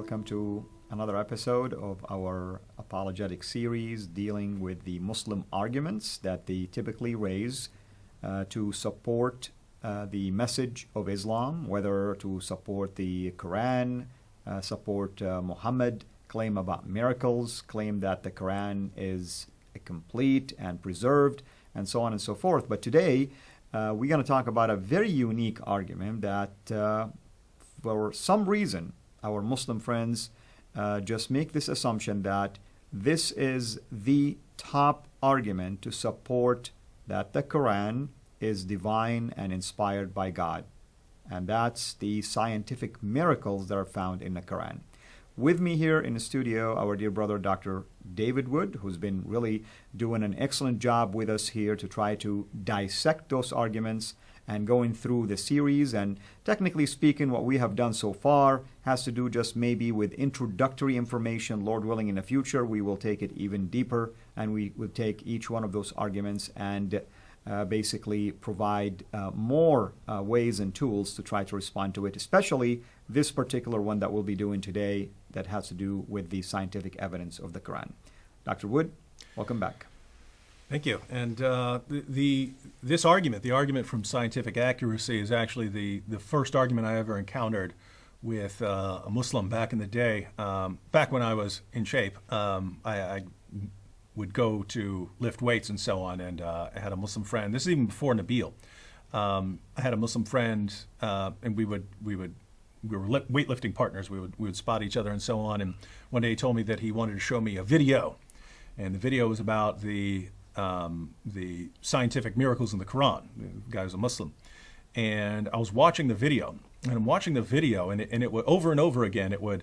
welcome to another episode of our apologetic series dealing with the Muslim arguments that they typically raise to support the message of Islam, whether to support the Quran, support Muhammad, claim about miracles, claim that the Quran is complete and preserved, and so on and so forth. But today, we're going to talk about a very unique argument that for some reason, our Muslim friends just make this assumption that this is the top argument to support that the Quran is divine and inspired by God. And that's the scientific miracles that are found in the Quran. With me here in the studio, our dear brother, Dr. David Wood, who's been really doing an excellent job with us here to try to dissect those arguments and going through the series. And technically speaking, what we have done so far has to do just maybe with introductory information. Lord willing, in the future, we will take it even deeper, and we will take each one of those arguments and basically provide more ways and tools to try to respond to it, especially this particular one that we'll be doing today that has to do with the scientific evidence of the Quran. Dr. Wood, welcome back. Thank you. And this argument, the argument from scientific accuracy, is actually the first argument I ever encountered with a Muslim back in the day. Back when I was in shape, I would go to lift weights and so on, and I had a Muslim friend. This is even before Nabil. I had a Muslim friend, and we were weightlifting partners. We would spot each other and so on. And one day he told me that he wanted to show me a video, and the video was about the scientific miracles in the Quran. The guy was a Muslim, and I was watching the video, and I'm watching the video, and it would over and over again. It would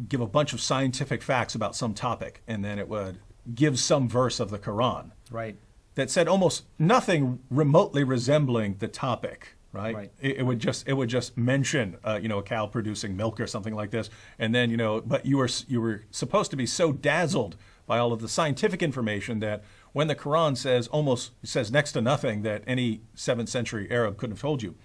give a bunch of scientific facts about some topic, and then it would give some verse of the Quran, right, that said almost nothing remotely resembling the topic. Right. It would just mention a cow producing milk or something like this, and then but you were supposed to be so dazzled by all of the scientific information that when the Quran says next to nothing that any 7th century Arab couldn't have told you,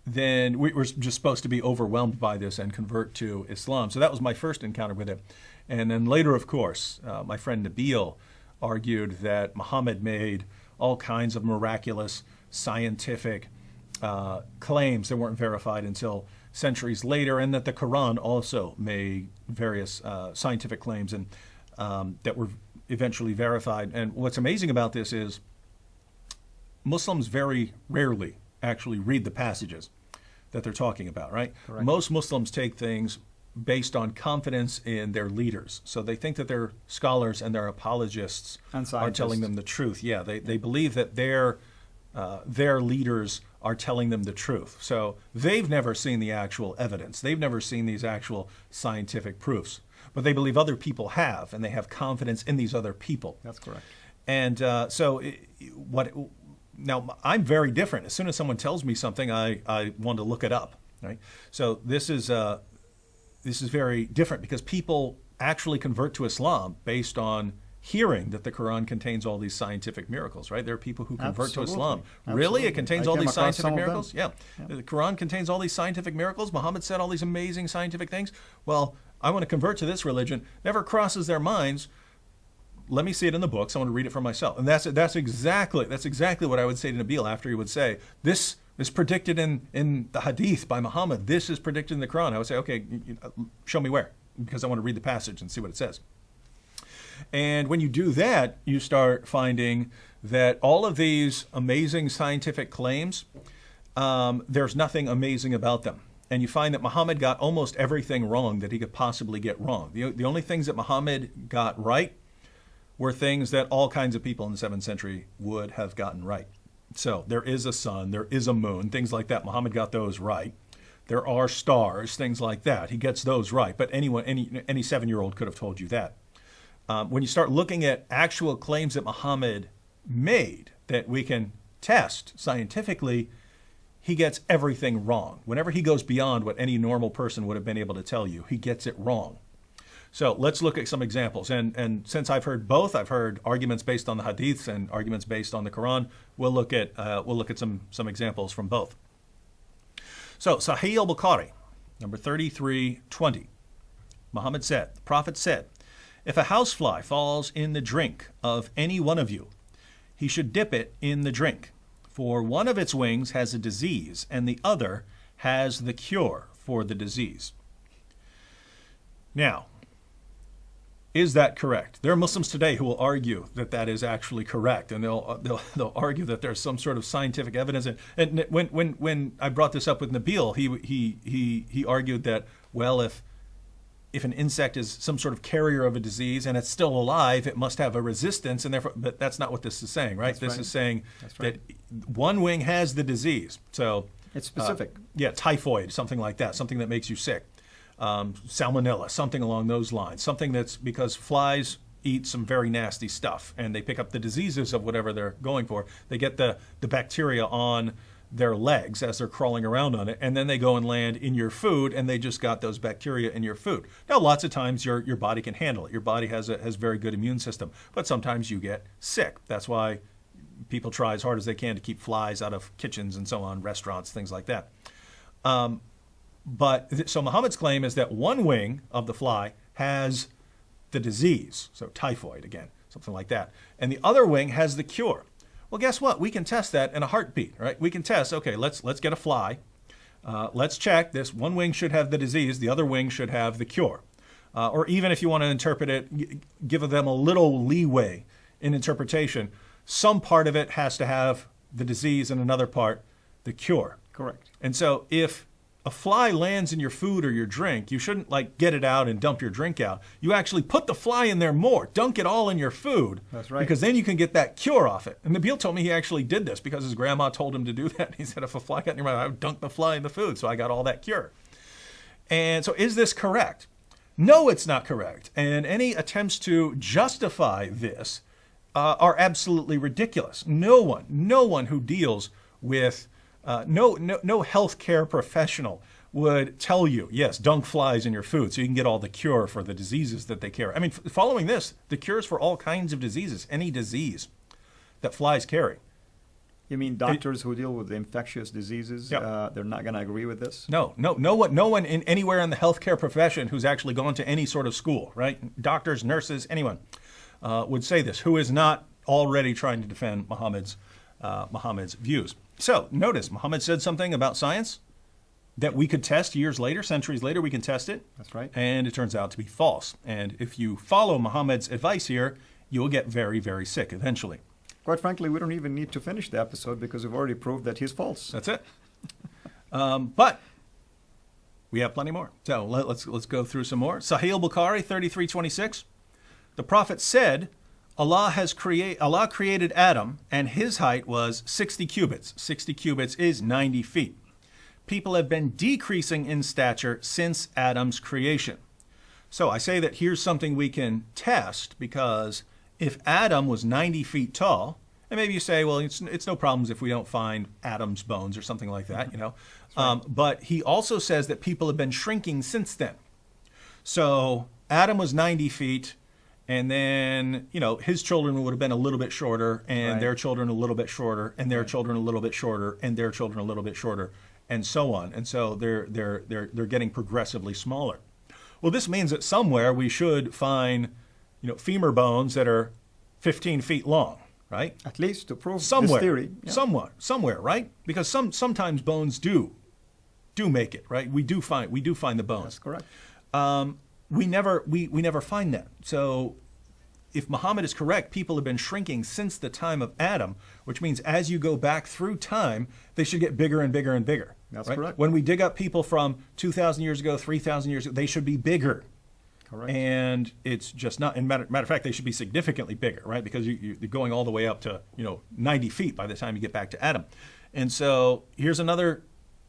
then we were just supposed to be overwhelmed by this and convert to Islam. So that was my first encounter with it. And then later, of course, my friend Nabil argued that Muhammad made all kinds of miraculous scientific claims that weren't verified until centuries later, and that the Quran also made various scientific claims and that were eventually verified. And what's amazing about this is Muslims very rarely actually read the passages that they're talking about, right? Correct. Most Muslims take things based on confidence in their leaders. So they think that their scholars and their apologists are telling them the truth. Yeah, they believe that their leaders are telling them the truth. So they've never seen the actual evidence. They've never seen these actual scientific proofs. But they believe other people have, and they have confidence in these other people. That's correct. And now, I'm very different. As soon as someone tells me something, I want to look it up, right? So this is very different because people actually convert to Islam based on hearing that the Quran contains all these scientific miracles, right? There are people who convert to Islam. Absolutely. Really? It contains all these scientific miracles? Yeah. The Quran contains all these scientific miracles? Muhammad said all these amazing scientific things? Well, I want to convert to this religion. Never crosses their minds. Let me see it in the books. I want to read it for myself. And that's exactly what I would say to Nabil after he would say, this is predicted in the hadith by Muhammad. This is predicted in the Quran. I would say, okay, show me where, because I want to read the passage and see what it says. And when you do that, you start finding that all of these amazing scientific claims, there's nothing amazing about them. And you find that Muhammad got almost everything wrong that he could possibly get wrong. The only things that Muhammad got right were things that all kinds of people in the 7th century would have gotten right. So there is a sun, there is a moon, things like that. Muhammad got those right. There are stars, things like that. He gets those right. But any 7-year-old could have told you that. When you start looking at actual claims that Muhammad made that we can test scientifically, he gets everything wrong. Whenever he goes beyond what any normal person would have been able to tell you, he gets it wrong. So let's look at some examples. And since I've heard both, I've heard arguments based on the hadiths and arguments based on the Quran. We'll look at some examples from both. So Sahih al-Bukhari Number 3320. Muhammad said, the Prophet said, if a housefly falls in the drink of any one of you, he should dip it in the drink. For one of its wings has a disease, and the other has the cure for the disease. Now, is that correct? There are Muslims today who will argue that that is actually correct, and they'll argue that there's some sort of scientific evidence. And when I brought this up with Nabil, he argued that, well, if an insect is some sort of carrier of a disease and it's still alive, it must have a resistance, and therefore, but that's not what this is saying, right? This is saying that one wing has the disease. So it's specific. Yeah, typhoid, something like that, something that makes you sick. Salmonella, something along those lines. Something that's because flies eat some very nasty stuff and they pick up the diseases of whatever they're going for. They get the bacteria on their legs as they're crawling around on it, and then they go and land in your food, and they just got those bacteria in your food. Now, lots of times your body can handle it. Your body has very good immune system, but sometimes you get sick. That's why people try as hard as they can to keep flies out of kitchens and so on, restaurants, things like that. So Muhammad's claim is that one wing of the fly has the disease, so typhoid again, something like that, and the other wing has the cure. Well, guess what? We can test that in a heartbeat, right? We can test, okay, let's get a fly. Let's check this. One wing should have the disease. The other wing should have the cure. Or even if you want to interpret it, give them a little leeway in interpretation. Some part of it has to have the disease and another part the cure. Correct. And so if a fly lands in your food or your drink, you shouldn't like get it out and dump your drink out. You actually put the fly in there more, dunk it all in your food. That's right. Because then you can get that cure off it. And Nabil told me he actually did this because his grandma told him to do that. He said, if a fly got in your mouth, I would dunk the fly in the food. So I got all that cure. And so is this correct? No, it's not correct. And any attempts to justify this are absolutely ridiculous. No one who deals with no healthcare professional would tell you, yes, dunk flies in your food so you can get all the cure for the diseases that they carry. I mean, following this, the cures for all kinds of diseases, any disease that flies carry. You mean doctors who deal with infectious diseases, Yep. they're not going to agree with this? No one anywhere in the healthcare profession who's actually gone to any sort of school, right? Doctors, nurses, anyone would say this, who is not already trying to defend Muhammad's views. So notice, Muhammad said something about science that we could test years later, centuries later, we can test it. That's right. And it turns out to be false. And if you follow Muhammad's advice here, you'll get very, very sick eventually. Quite frankly, we don't even need to finish the episode because we've already proved that he's false. That's it. But we have plenty more. So let's go through some more. Sahih al-Bukhari 33:26. The Prophet said, Allah created Adam, and his height was 60 cubits. 60 cubits is 90 feet. People have been decreasing in stature since Adam's creation. So I say that here's something we can test, because if Adam was 90 feet tall, and maybe you say, well, it's no problems if we don't find Adam's bones or something like that, you know. Right. But he also says that people have been shrinking since then. So Adam was 90 feet. And then, you know, his children would have been a little bit shorter, and right. their children a little bit shorter, and their children a little bit shorter, and their children a little bit shorter, and so on. And so they're getting progressively smaller. Well, this means that somewhere we should find, you know, femur bones that are 15 feet long, right? At least to prove somewhere, this theory. Yeah. Somewhere, right? Because sometimes bones do make it, right? We do find the bones. That's correct. We never find that. So if Muhammad is correct, people have been shrinking since the time of Adam, which means as you go back through time, they should get bigger and bigger and bigger. That's right? correct. When we dig up people from 2,000 years ago, 3,000 years ago, they should be bigger. Correct. And it's just not, and matter of fact, they should be significantly bigger, right? Because you're going all the way up to, 90 feet by the time you get back to Adam. And so here's another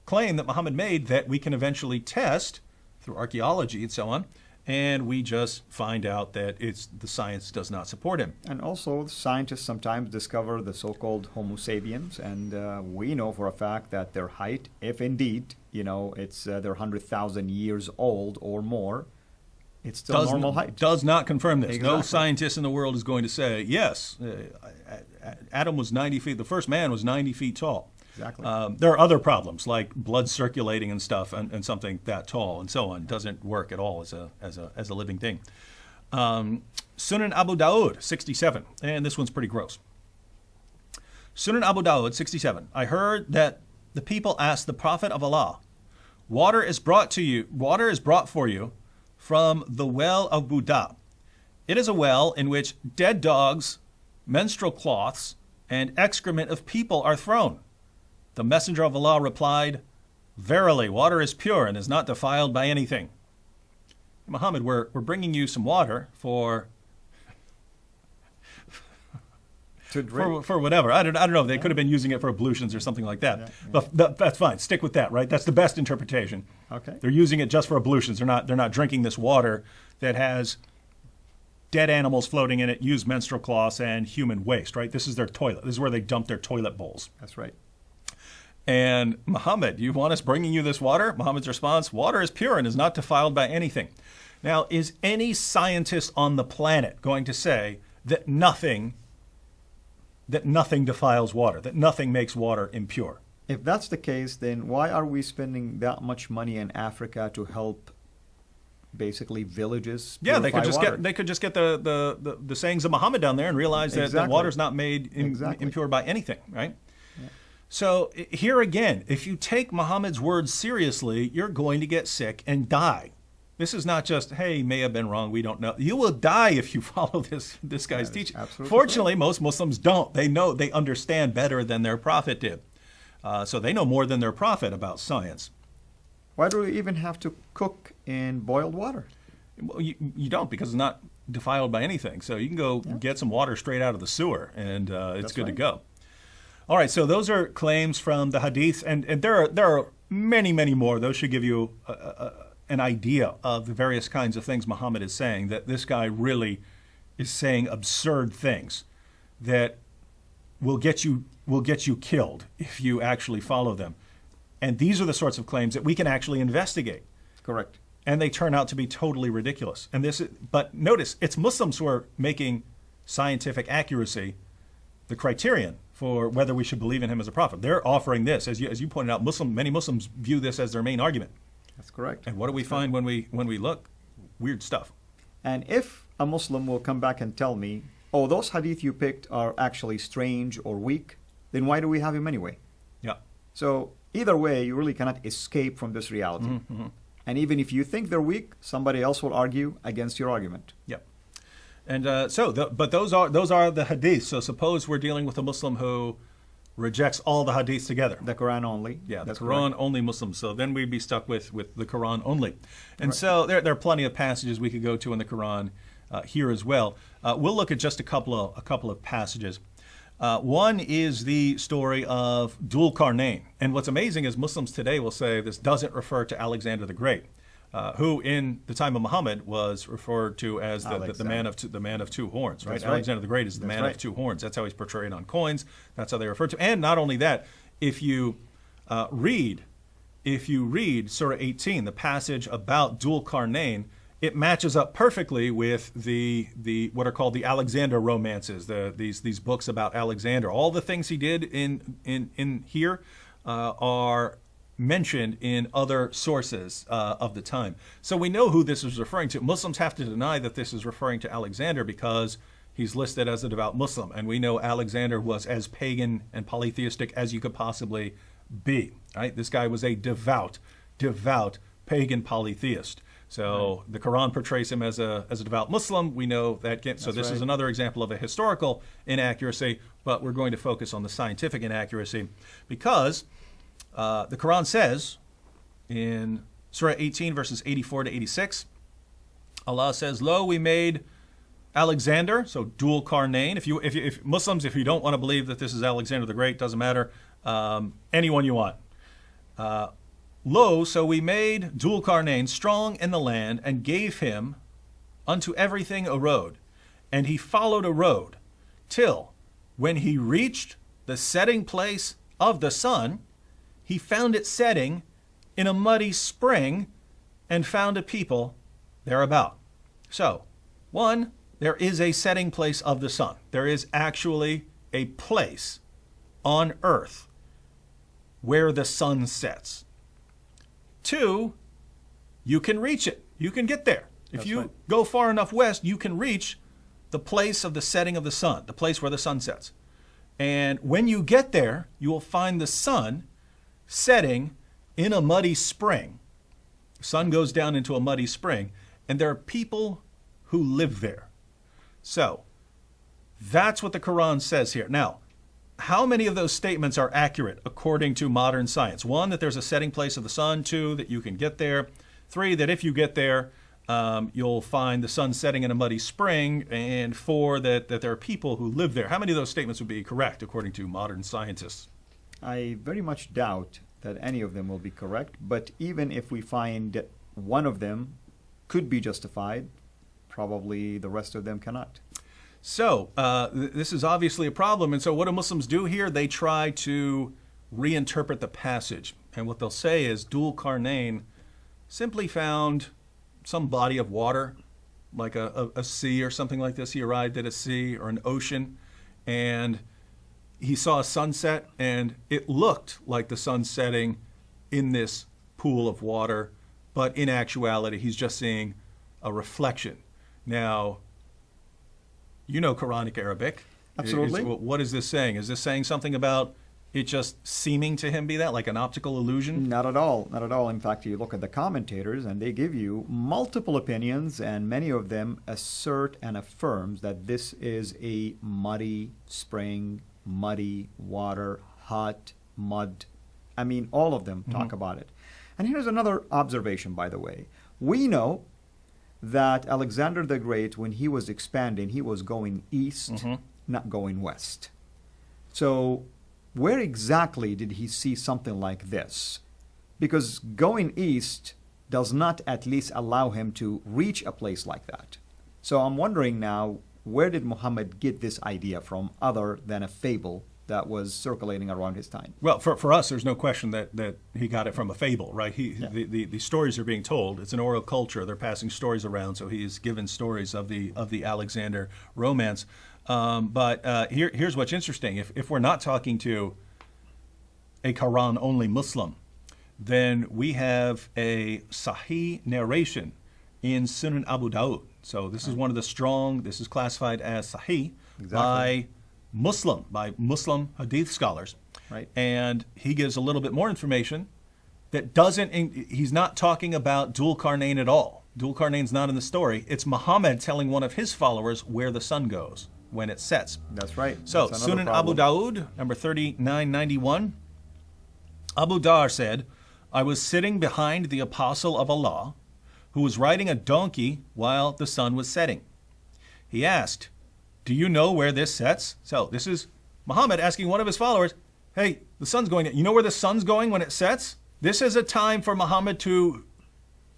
claim that Muhammad made that we can eventually test through archaeology and so on. And we just find out that the science does not support him. And also, scientists sometimes discover the so-called Homo sapiens, and we know for a fact that their height, if indeed, it's they're 100,000 years old or more, it's still normal height. Does not confirm this. Exactly. No scientist in the world is going to say, yes, Adam was 90 feet, the first man was 90 feet tall. Exactly. There are other problems like blood circulating and stuff, and something that tall and so on doesn't work at all as a living thing. Sunan Abu Dawud 67, and this one's pretty gross. Sunan Abu Dawud 67. I heard that the people asked the Prophet of Allah, water is brought for you from the well of Buda. It is a well in which dead dogs, menstrual cloths, and excrement of people are thrown. The Messenger of Allah replied, verily, water is pure and is not defiled by anything. Muhammad, we're bringing you some water for To drink. for whatever. I don't know. They could have been using it for ablutions or something like that. But that's fine. Stick with that, right? That's the best interpretation. Okay. They're using it just for ablutions. They're not drinking this water that has dead animals floating in it, used menstrual cloths, and human waste, right? This is their toilet. This is where they dump their toilet bowls. That's right. And Muhammad, you want us bringing you this water? Muhammad's response, water is pure and is not defiled by anything. Now, is any scientist on the planet going to say that nothing defiles water, that nothing makes water impure? If that's the case, then why are we spending that much money in Africa to help basically villages? Yeah, they could just water? get the sayings of Muhammad down there and realize that Exactly. water's not made impure by anything, right? Yeah. So here again, if you take Muhammad's words seriously, you're going to get sick and die. This is not just, hey, may have been wrong, we don't know. You will die if you follow this guy's teaching. Fortunately, most Muslims don't. They know, they understand better than their prophet did. So they know more than their prophet about science. Why do we even have to cook in boiled water? Well, you don't, because it's not defiled by anything. So you can go get some water straight out of the sewer, and it's good to go. All right, so those are claims from the hadith, and there are many, many more. Those should give you an idea of the various kinds of things Muhammad is saying, that this guy really is saying absurd things that will get you killed if you actually follow them. And these are the sorts of claims that we can actually investigate. Correct. And they turn out to be totally ridiculous. But notice, it's Muslims who are making scientific accuracy the criterion for whether we should believe in him as a prophet. They're offering this, as you pointed out. Many Muslims view this as their main argument. That's correct. And what do we find when we look? Weird stuff. And if a Muslim will come back and tell me, oh, those hadith you picked are actually strange or weak, then why do we have him anyway? Yeah. So either way, you really cannot escape from this reality. Mm-hmm. And even if you think they're weak, somebody else will argue against your argument. Yep. And but those are the hadiths. So suppose we're dealing with a Muslim who rejects all the hadiths together. The Quran only. Yeah, That's the Quran correct. only Muslims. So then we'd be stuck with the Quran only. And so there are plenty of passages we could go to in the Quran here as well. We'll look at just a couple of passages. One is the story of Dhul Qarnayn. And what's amazing is Muslims today will say this doesn't refer to Alexander the Great, who in the time of Muhammad was referred to as the man of two horns. Right? Alexander the Great is the man of two horns. That's how he's portrayed on coins. That's how they refer to him. And not only that, if you read Surah 18, the passage about Dhul Qarnayn, it matches up perfectly with the what are called the Alexander romances, these books about Alexander. All the things he did in here are mentioned in other sources of the time. So we know who this is referring to. Muslims have to deny that this is referring to Alexander because he's listed as a devout Muslim, and we know Alexander was as pagan and polytheistic as you could possibly be. Right? This guy was a devout pagan polytheist. So the Quran portrays him as a devout Muslim. We know that. So this is another example of a historical inaccuracy, but we're going to focus on the scientific inaccuracy because the Quran says in Surah 18, verses 84 to 86, Allah says, "Lo, we made Alexander," so Dhul Qarnayn. If Muslims, if you don't want to believe that this is Alexander the Great, doesn't matter. Anyone you want. Lo, so we made Dhul Qarnayn strong in the land and gave him unto everything a road. And he followed a road till when he reached the setting place of the sun, he found it setting in a muddy spring and found a people thereabout. So, one, there is a setting place of the sun. There is actually a place on earth where the sun sets. 2, you can reach it. You can get there. If That's you right. go far enough west, you can reach the place of the setting of the sun, the place where the sun sets. And when you get there, you will find the sun setting in a muddy spring. The sun goes down into a muddy spring, and there are people who live there. So, that's what the Quran says here. Now, how many of those statements are accurate according to modern science? 1, that there's a setting place of the sun. 2, that you can get there. 3, that if you get there, you'll find the sun setting in a muddy spring. And 4, that there are people who live there. How many of those statements would be correct according to modern scientists? I very much doubt that any of them will be correct, but even if we find one of them could be justified, probably the rest of them cannot. So, this is obviously a problem. And so what do Muslims do here? They try to reinterpret the passage. And what they'll say is Dhul Qarnayn simply found some body of water, like a sea or something like this. He arrived at a sea or an ocean, and he saw a sunset, and it looked like the sun setting in this pool of water. But in actuality, he's just seeing a reflection. Now, you know Quranic Arabic. Absolutely. What is this saying? Is this saying something about it just seeming to him be that, like an optical illusion? Not at all. Not at all. In fact, you look at the commentators and they give you multiple opinions, and many of them assert and affirms that this is a muddy spring, muddy water, hot mud. I mean, all of them talk about it. And here's another observation, by the way. We know that Alexander the Great, when he was expanding, he was going east, not going west. So where exactly did he see something like this? Because going east does not at least allow him to reach a place like that. So I'm wondering now, where did Muhammad get this idea from other than a fable that was circulating around his time? Well, for us, there's no question that he got it from a fable, right? The stories are being told. It's an oral culture. They're passing stories around, so he's given stories of the Alexander romance. But here's what's interesting. If we're not talking to a Quran-only Muslim, then we have a Sahih narration in Sunan Abu Dawud. So this is one of the strong, this is classified as Sahih by Muslim Hadith scholars. Right. And he gives a little bit more information that doesn't, he's not talking about Dhul Qarnayn at all. Dhul Qarnayn's not in the story. It's Muhammad telling one of his followers where the sun goes when it sets. That's right. So, That's another Sunan Abu problem. Dawud, number 3991, Abu Dar said, I was sitting behind the apostle of Allah, who was riding a donkey while the sun was setting. He asked, do you know where this sets? So this is Muhammad asking one of his followers, hey, the sun's going, you know where the sun's going when it sets? This is a time for Muhammad to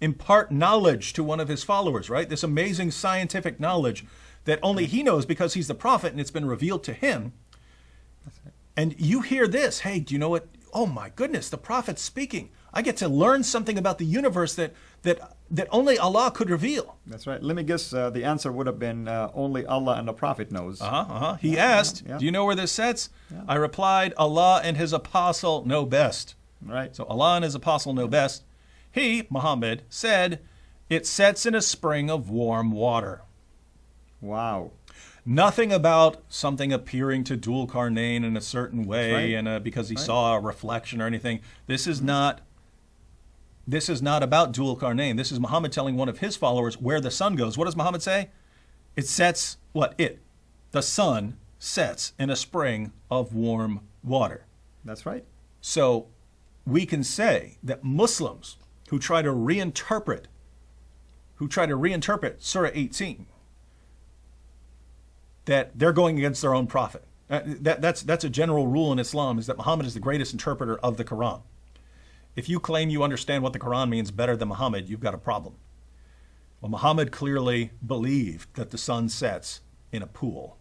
impart knowledge to one of his followers, right? This amazing scientific knowledge that only he knows because he's the prophet and it's been revealed to him. And you hear this, hey, do you know what? Oh my goodness, the prophet's speaking. I get to learn something about the universe that only Allah could reveal. That's right. Let me guess, the answer would have been only Allah and the Prophet knows. He asked, do you know where this sets? I replied, Allah and his apostle know best. Right. So Allah and his apostle know best. He, Muhammad, said, it sets in a spring of warm water. Wow. Nothing about something appearing to Dhul Qarnayn in a certain way, right. and because he saw a reflection or anything. This is not about Dhul Qarnayn. This is Muhammad telling one of his followers where the sun goes. What does Muhammad say? It sets, the sun sets in a spring of warm water. That's right. So we can say that Muslims who try to reinterpret Surah 18, that they're going against their own prophet. That's a general rule in Islam, is that Muhammad is the greatest interpreter of the Quran. If you claim you understand what the Quran means better than Muhammad, you've got a problem. Well, Muhammad clearly believed that the sun sets in a pool,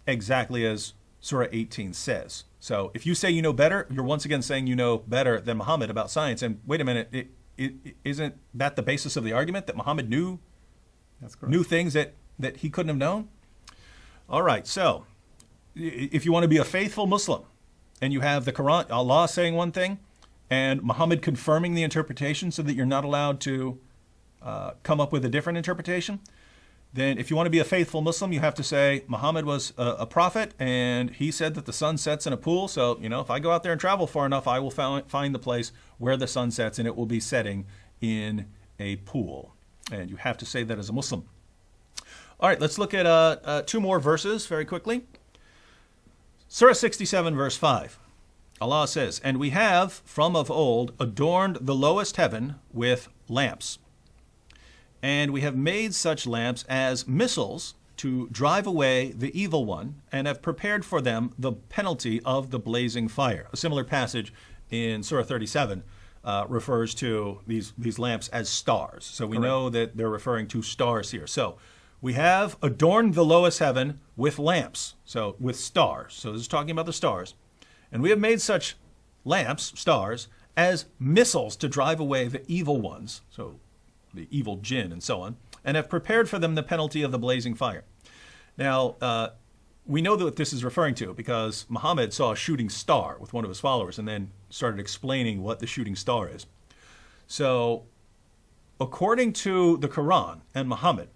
exactly as Surah 18 says. So if you say you know better, you're once again saying you know better than Muhammad about science. And wait a minute, isn't that the basis of the argument, that Muhammad knew things that he couldn't have known? All right, so if you want to be a faithful Muslim, and you have the Quran, Allah saying one thing, and Muhammad confirming the interpretation so that you're not allowed to come up with a different interpretation, then if you want to be a faithful Muslim, you have to say Muhammad was a prophet, and he said that the sun sets in a pool. So, if I go out there and travel far enough, I will find the place where the sun sets, and it will be setting in a pool. And you have to say that as a Muslim. All right, let's look at two more verses very quickly. Surah 67, verse 5. Allah says, "And we have from of old adorned the lowest heaven with lamps. And we have made such lamps as missiles to drive away the evil one, and have prepared for them the penalty of the blazing fire." A similar passage in Surah 37 refers to these lamps as stars. So we know that they're referring to stars here. So we have adorned the lowest heaven with lamps, so with stars. So this is talking about the stars. And we have made such lamps, stars, as missiles to drive away the evil ones, so the evil jinn and so on, and have prepared for them the penalty of the blazing fire. Now, we know that what this is referring to because Muhammad saw a shooting star with one of his followers and then started explaining what the shooting star is. So, according to the Quran and Muhammad,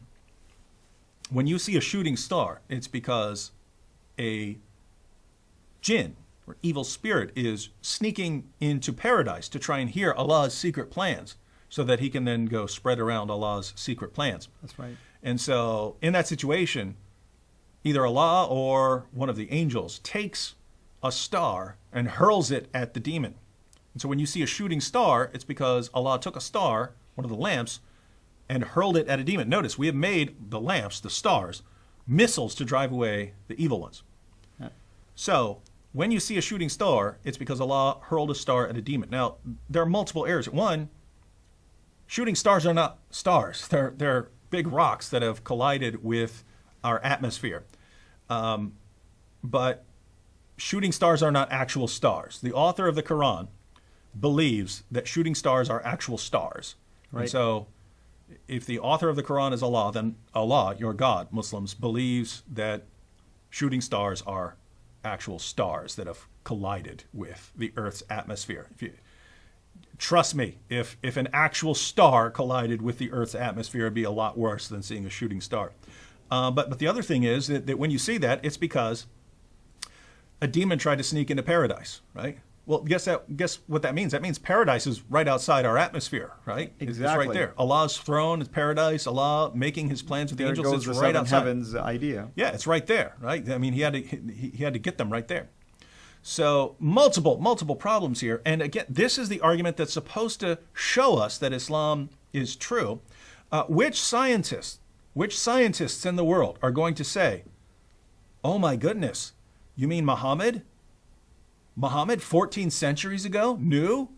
when you see a shooting star, it's because a jinn or evil spirit is sneaking into paradise to try and hear Allah's secret plans so that he can then go spread around Allah's secret plans. That's right. And so in that situation, either Allah or one of the angels takes a star and hurls it at the demon. And so when you see a shooting star, it's because Allah took a star, one of the lamps, and hurled it at a demon. Notice, we have made the lamps, the stars, missiles to drive away the evil ones. Yeah. So when you see a shooting star, it's because Allah hurled a star at a demon. Now, there are multiple errors. One, shooting stars are not stars. They're big rocks that have collided with our atmosphere. But shooting stars are not actual stars. The author of the Quran believes that shooting stars are actual stars. Right. And so if the author of the Quran is Allah, then Allah, your God, Muslims, believes that shooting stars are actual stars that have collided with the Earth's atmosphere. Trust me, if an actual star collided with the Earth's atmosphere, it'd be a lot worse than seeing a shooting star. But the other thing is that when you see that, it's because a demon tried to sneak into paradise, right? Well, guess what that means? That means paradise is right outside our atmosphere, right? Exactly. It's right there. Allah's throne is paradise. Allah making His plans with the There angels. goes It's the right seven outside. heavens idea. Yeah, it's right there, right? I mean, he had to get them right there. So multiple problems here. And again, this is the argument that's supposed to show us that Islam is true. Which scientists in the world are going to say, "Oh my goodness, you mean Muhammad? Muhammad 14 centuries ago knew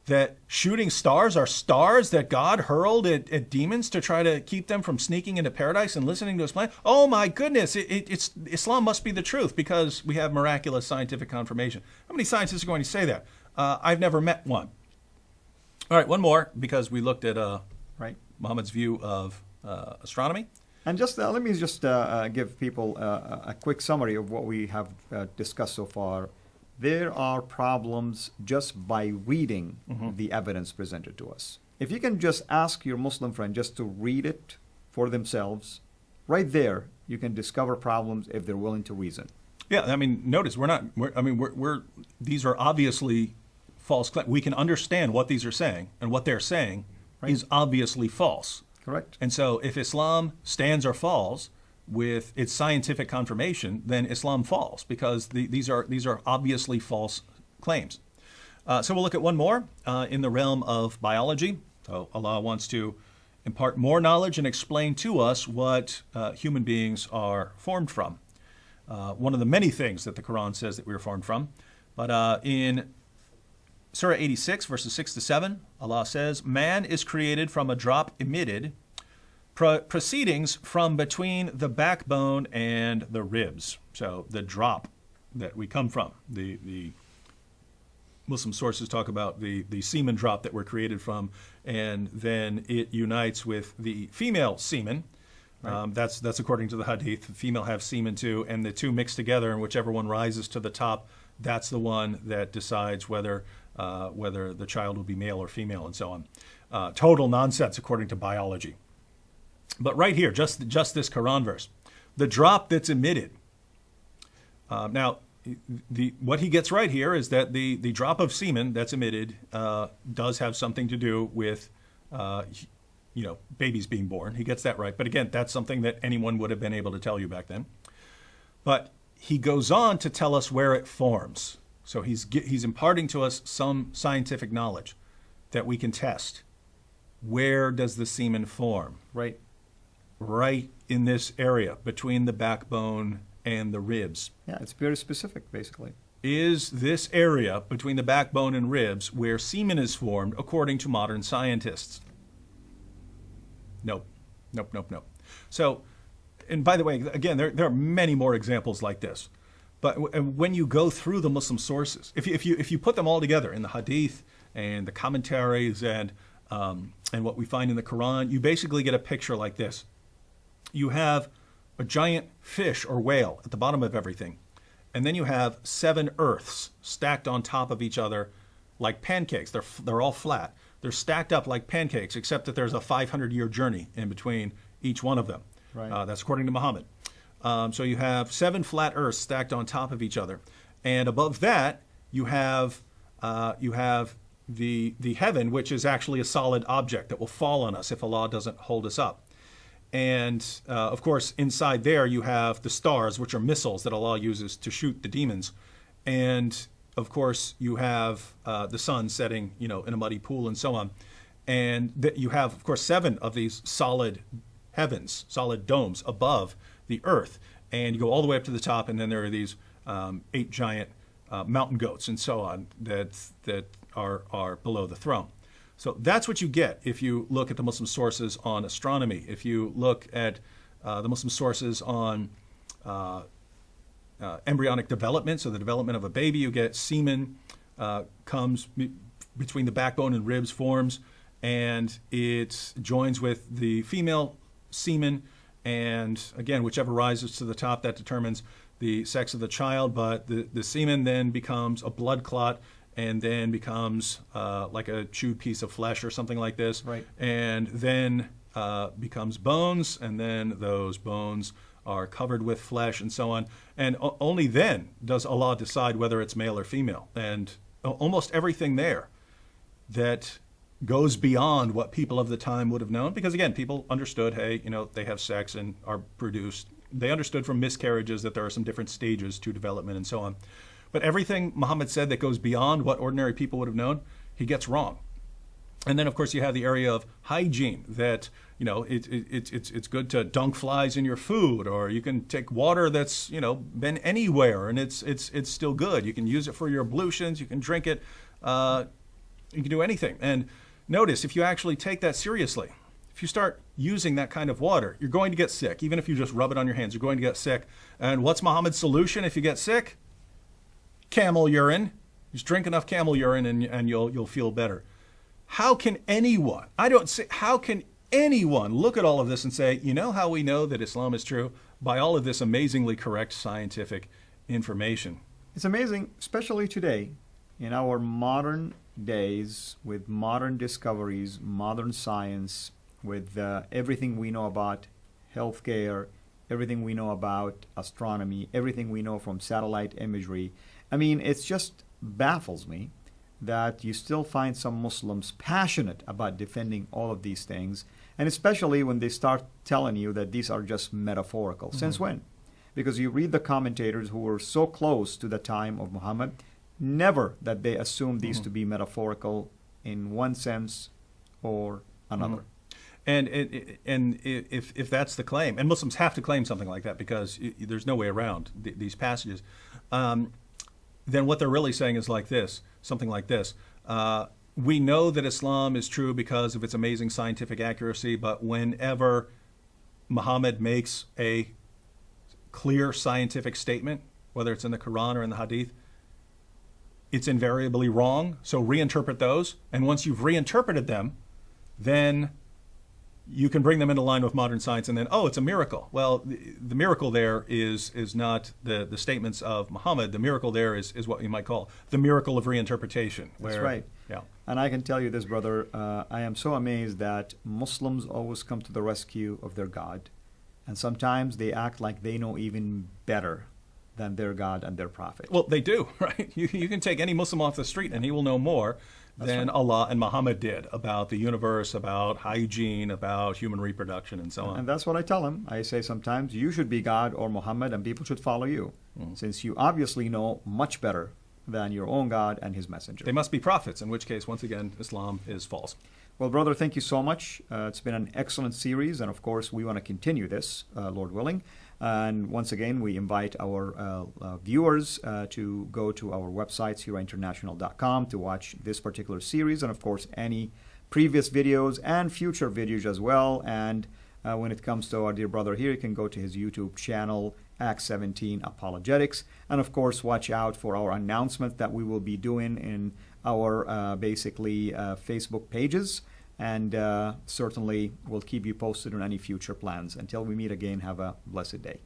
that shooting stars are stars that God hurled at demons to try to keep them from sneaking into paradise and listening to His plan? Oh my goodness, it's Islam must be the truth because we have miraculous scientific confirmation." How many scientists are going to say that? I've never met one. All right, one more because we looked at Right. Muhammad's view of astronomy. And just let me just give people a quick summary of what we have discussed so far. There are problems just by reading the evidence presented to us. If you can just ask your Muslim friend just to read it for themselves, right there you can discover problems if they're willing to reason. Yeah, I mean, notice these are obviously false claims. We can understand what these are saying, and what they're saying is obviously false. Correct. And so if Islam stands or falls with its scientific confirmation, then Islam falls because these are obviously false claims. So we'll look at one more in the realm of biology. So Allah wants to impart more knowledge and explain to us what human beings are formed from. One of the many things that the Quran says that we are formed from. But in Surah 86, verses 6 to 7, Allah says, "Man is created from a drop emitted, proceedings from between the backbone and the ribs." So the drop that we come from. The Muslim sources talk about the semen drop that we're created from, and then it unites with the female semen. Right. That's according to the hadith. The female have semen too, and the two mix together, and whichever one rises to the top, that's the one that decides whether the child will be male or female and so on. Total nonsense according to biology. But right here, just this Quran verse, the drop that's emitted. Now, what he gets right here is that the drop of semen that's emitted does have something to do with babies being born. He gets that right. But again, that's something that anyone would have been able to tell you back then. But he goes on to tell us where it forms. So he's imparting to us some scientific knowledge that we can test. Where does the semen form? Right. Right in this area between the backbone and the ribs. Yeah, it's very specific, basically. Is this area between the backbone and ribs where semen is formed according to modern scientists? Nope. So, and by the way, again, there are many more examples like this. But when you go through the Muslim sources, if you put them all together in the Hadith and the commentaries and what we find in the Quran, you basically get a picture like this. You have a giant fish or whale at the bottom of everything, and then you have 7 earths stacked on top of each other like pancakes. They're all flat. They're stacked up like pancakes, except that there's a 500-year journey in between each one of them. Right. That's according to Muhammad. So you have 7 flat earths stacked on top of each other, and above that you have the heaven, which is actually a solid object that will fall on us if Allah doesn't hold us up. And of course, inside there you have the stars, which are missiles that Allah uses to shoot the demons. And of course, you have the sun setting, in a muddy pool and so on. And you have, of course, 7 of these solid heavens, solid domes above the earth. And you go all the way up to the top, and then there are these 8 giant mountain goats and so on that are below the throne. So that's what you get if you look at the Muslim sources on astronomy. If you look at the Muslim sources on embryonic development, so the development of a baby, you get semen comes between the backbone and ribs, forms, and it joins with the female semen. And again, whichever rises to the top, that determines the sex of the child. But the semen then becomes a blood clot, and then becomes like a chewed piece of flesh or something like this. Right. And then becomes bones, and then those bones are covered with flesh and so on. And only then does Allah decide whether it's male or female. And almost everything there that goes beyond what people of the time would have known, because again, people understood, hey, they have sex and are produced. They understood from miscarriages that there are some different stages to development and so on. But everything Muhammad said that goes beyond what ordinary people would have known, he gets wrong. And then, of course, you have the area of hygiene, that it's good to dunk flies in your food, or you can take water that's been anywhere and it's still good. You can use it for your ablutions. You can drink it. You can do anything. And notice, if you actually take that seriously, if you start using that kind of water, you're going to get sick. Even if you just rub it on your hands, you're going to get sick. And what's Muhammad's solution if you get sick? Camel urine. Just drink enough camel urine and you'll feel better. How can anyone, how can anyone look at all of this and say, how we know that Islam is true? By all of this amazingly correct scientific information. It's amazing, especially today, in our modern days, with modern discoveries, modern science, with everything we know about healthcare, everything we know about astronomy, everything we know from satellite imagery. I mean, it just baffles me that you still find some Muslims passionate about defending all of these things, and especially when they start telling you that these are just metaphorical. Mm-hmm. Since when? Because you read the commentators who were so close to the time of Muhammad, never that they assumed these to be metaphorical in one sense or another. Mm-hmm. And if that's the claim, and Muslims have to claim something like that because there's no way around these passages, then what they're really saying is something like this. We know that Islam is true because of its amazing scientific accuracy, but whenever Muhammad makes a clear scientific statement, whether it's in the Quran or in the Hadith, it's invariably wrong. So reinterpret those. And once you've reinterpreted them, then you can bring them into line with modern science and then, oh, it's a miracle. Well, the miracle there is not the statements of Muhammad. The miracle there is what you might call the miracle of reinterpretation. That's right. Yeah. And I can tell you this, brother, I am so amazed that Muslims always come to the rescue of their God. And sometimes they act like they know even better than their God and their prophet. Well, they do, right? You can take any Muslim off the street and he will know more than Allah and Muhammad did about the universe, about hygiene, about human reproduction, and so on. And that's what I tell them. I say sometimes you should be God or Muhammad and people should follow you, since you obviously know much better than your own God and his messenger. They must be prophets, in which case, once again, Islam is false. Well, brother, thank you so much. It's been an excellent series, and of course, we want to continue this, Lord willing. And once again, we invite our viewers to go to our website, sirainternational.com, to watch this particular series, and of course, any previous videos and future videos as well. And when it comes to our dear brother here, you can go to his YouTube channel, Acts 17 Apologetics. And of course, watch out for our announcement that we will be doing in our Facebook pages. And certainly we'll keep you posted on any future plans. Until we meet again, have a blessed day.